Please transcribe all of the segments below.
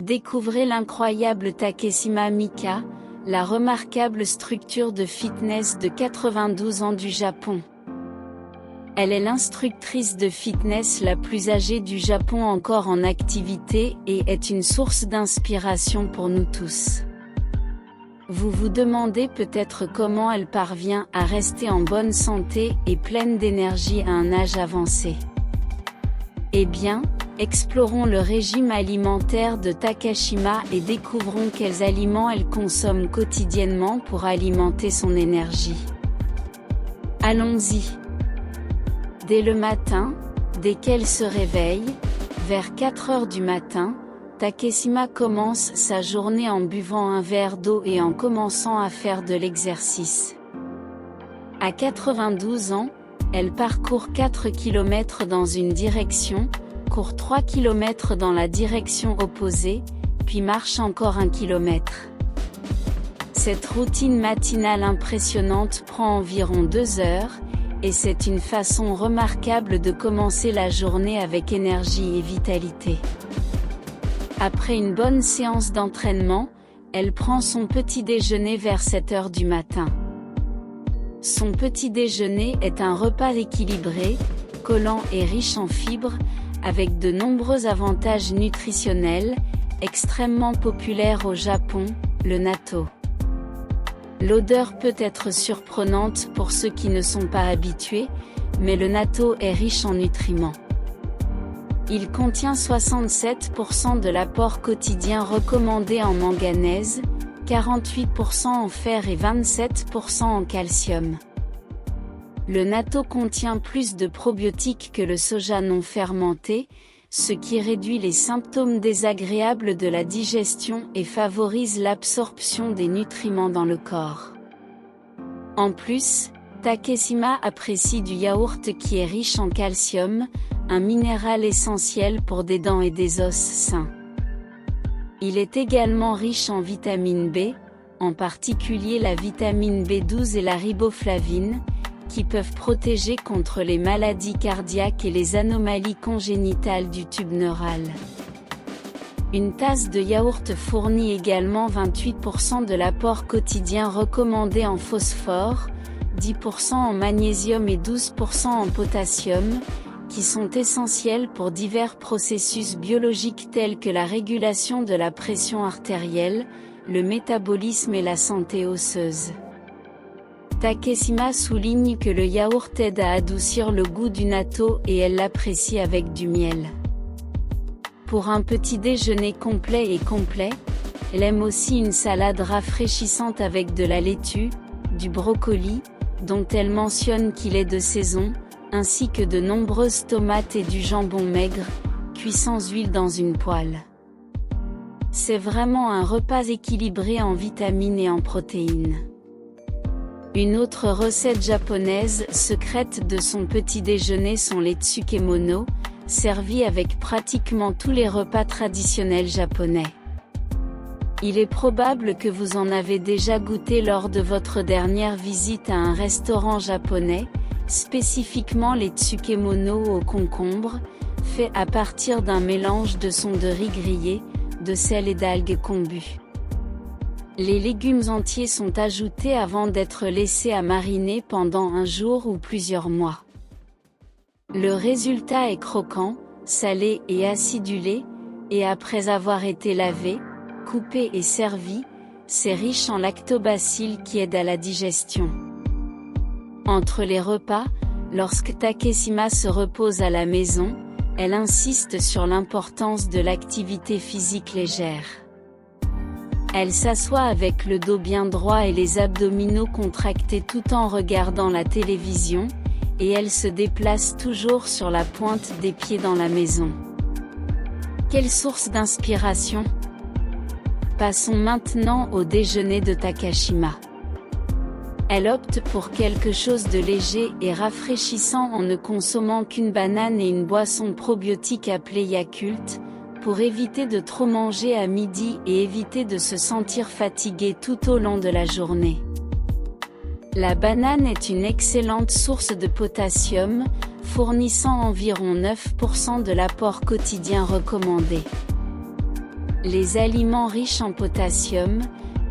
Découvrez l'incroyable Takeshima Mika, la remarquable structure de fitness de 92 ans du Japon. Elle est l'instructrice de fitness la plus âgée du Japon encore en activité et est une source d'inspiration pour nous tous. Vous vous demandez peut-être comment elle parvient à rester en bonne santé et pleine d'énergie à un âge avancé. Eh bien, explorons le régime alimentaire de Takeshima et découvrons quels aliments elle consomme quotidiennement pour alimenter son énergie. Allons-y. Dès le matin, dès qu'elle se réveille, vers 4 heures du matin, Takeshima commence sa journée en buvant un verre d'eau et en commençant à faire de l'exercice. À 92 ans, elle parcourt 4 km dans une direction, court 3 km dans la direction opposée, puis marche encore 1 km. Cette routine matinale impressionnante prend environ 2 heures, et c'est une façon remarquable de commencer la journée avec énergie et vitalité. Après une bonne séance d'entraînement, elle prend son petit déjeuner vers 7 heures du matin. Son petit déjeuner est un repas équilibré, collant et riche en fibres, avec de nombreux avantages nutritionnels, extrêmement populaire au Japon, le natto. L'odeur peut être surprenante pour ceux qui ne sont pas habitués, mais le natto est riche en nutriments. Il contient 67% de l'apport quotidien recommandé en manganèse, 48% en fer et 27% en calcium. Le natto contient plus de probiotiques que le soja non fermenté, ce qui réduit les symptômes désagréables de la digestion et favorise l'absorption des nutriments dans le corps. En plus, Takeshima apprécie du yaourt qui est riche en calcium, un minéral essentiel pour des dents et des os sains. Il est également riche en vitamine B, en particulier la vitamine B12 et la riboflavine, qui peuvent protéger contre les maladies cardiaques et les anomalies congénitales du tube neural. Une tasse de yaourt fournit également 28% de l'apport quotidien recommandé en phosphore, 10% en magnésium et 12% en potassium, qui sont essentiels pour divers processus biologiques tels que la régulation de la pression artérielle, le métabolisme et la santé osseuse. Takeshima souligne que le yaourt aide à adoucir le goût du natto et elle l'apprécie avec du miel. Pour un petit déjeuner complet et complet, elle aime aussi une salade rafraîchissante avec de la laitue, du brocoli, dont elle mentionne qu'il est de saison, ainsi que de nombreuses tomates et du jambon maigre, cuit sans huile dans une poêle. C'est vraiment un repas équilibré en vitamines et en protéines. Une autre recette japonaise secrète de son petit déjeuner sont les tsukemono, servis avec pratiquement tous les repas traditionnels japonais. Il est probable que vous en avez déjà goûté lors de votre dernière visite à un restaurant japonais, spécifiquement les tsukemono au concombre, faits à partir d'un mélange de son de riz grillé, de sel et d'algues kombu. Les légumes entiers sont ajoutés avant d'être laissés à mariner pendant un jour ou plusieurs mois. Le résultat est croquant, salé et acidulé, et après avoir été lavé, coupé et servi, c'est riche en lactobacilles qui aident à la digestion. Entre les repas, lorsque Takeshima se repose à la maison, elle insiste sur l'importance de l'activité physique légère. Elle s'assoit avec le dos bien droit et les abdominaux contractés tout en regardant la télévision, et elle se déplace toujours sur la pointe des pieds dans la maison. Quelle source d'inspiration! Passons maintenant au déjeuner de Takeshima. Elle opte pour quelque chose de léger et rafraîchissant en ne consommant qu'une banane et une boisson probiotique appelée Yakult, pour éviter de trop manger à midi et éviter de se sentir fatigué tout au long de la journée. La banane est une excellente source de potassium, fournissant environ 9% de l'apport quotidien recommandé. Les aliments riches en potassium,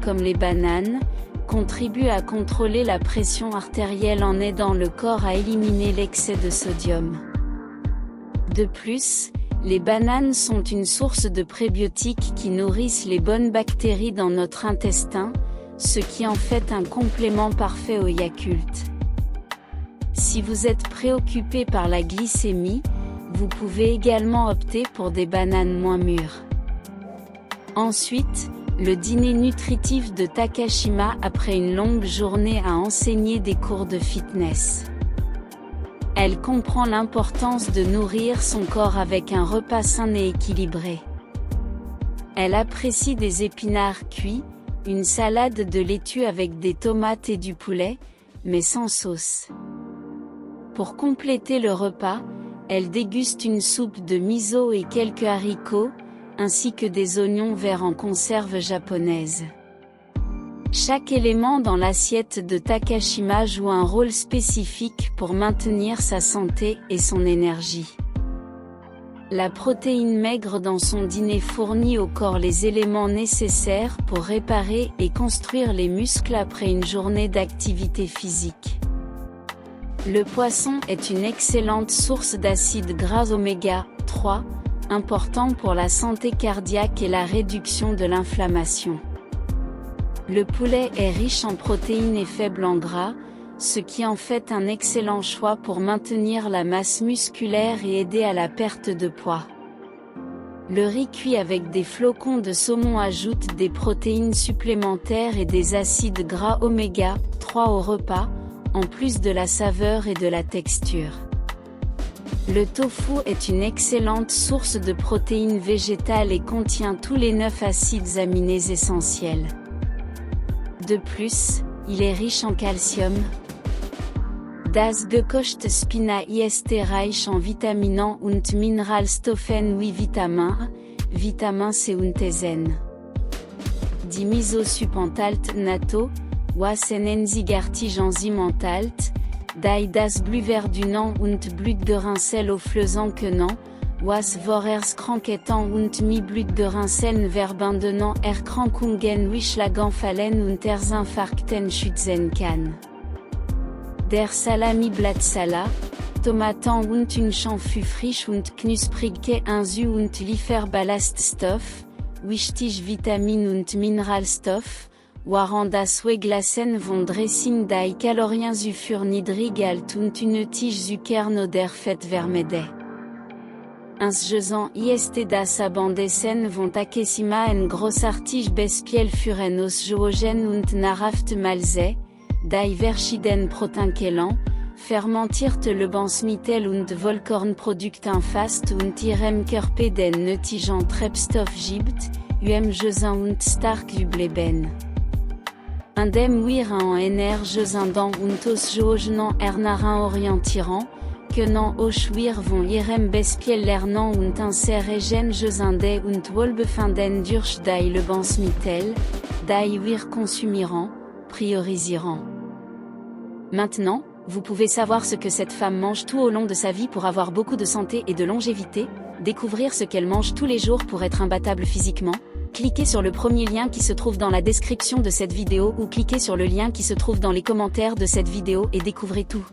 comme les bananes, contribuent à contrôler la pression artérielle en aidant le corps à éliminer l'excès de sodium. De plus, les bananes sont une source de prébiotiques qui nourrissent les bonnes bactéries dans notre intestin, ce qui en fait un complément parfait au Yakult. Si vous êtes préoccupé par la glycémie, vous pouvez également opter pour des bananes moins mûres. Ensuite, le dîner nutritif de Takashima après une longue journée à enseigner des cours de fitness. Elle comprend l'importance de nourrir son corps avec un repas sain et équilibré. Elle apprécie des épinards cuits, une salade de laitue avec des tomates et du poulet, mais sans sauce. Pour compléter le repas, elle déguste une soupe de miso et quelques haricots, ainsi que des oignons verts en conserve japonaise. Chaque élément dans l'assiette de Takashima joue un rôle spécifique pour maintenir sa santé et son énergie. La protéine maigre dans son dîner fournit au corps les éléments nécessaires pour réparer et construire les muscles après une journée d'activité physique. Le poisson est une excellente source d'acides gras oméga 3, important pour la santé cardiaque et la réduction de l'inflammation. Le poulet est riche en protéines et faible en gras, ce qui en fait un excellent choix pour maintenir la masse musculaire et aider à la perte de poids. Le riz cuit avec des flocons de saumon ajoute des protéines supplémentaires et des acides gras oméga 3 au repas, en plus de la saveur et de la texture. Le tofu est une excellente source de protéines végétales et contient tous les 9 acides aminés essentiels. De plus, il est riche en calcium. Das gekochte Spina ist reich en Vitaminen und Mineralstoffen wie Vitamin C und Eisen. Die Miso-Sup enthält Natto, was ein einzigartig Enzym enthält, das Blühverdunant und Blutgerinnsel auflösen was Vorherskrankheiten und Blutgerinnseln verbinden Erkrankungen wie Schlaganfallen und Herzinfarkten schützen kann. Der Salami-Blattsalat, Tomaten und Unschanfu frisch und knusprig Enzy und Lieferballaststoff, wichtig Vitamin und Mineralstoff, waren das Weglassen von Dressing die Kalorien für niedrig alt und unnötig Zuckern oder Fettvermede. Insgesamt ist das Abendessen von Takashima ein großartig Beispiel für ein ausgewogen und nahrhaft Mahlzeit, die verschiedene Proteinquellen, fermentierte Lebensmittel und Vollkornprodukte fast und ihrem Körper den nötigen Treibstoff gibt, gesund und stark bleiben. Indem wir en energiesenden und ausgewogenen Ernährung orientieren, können auch wir von ihrem Beispiel lernen und unsere gesunde und wohlbefinden durch die Lebensmittel, die wir konsumieren, priorisieren. Maintenant, vous pouvez savoir ce que cette femme mange tout au long de sa vie pour avoir beaucoup de santé et de longévité, découvrir ce qu'elle mange tous les jours pour être imbattable physiquement. Cliquez sur le premier lien qui se trouve dans la description de cette vidéo ou cliquez sur le lien qui se trouve dans les commentaires de cette vidéo et découvrez tout.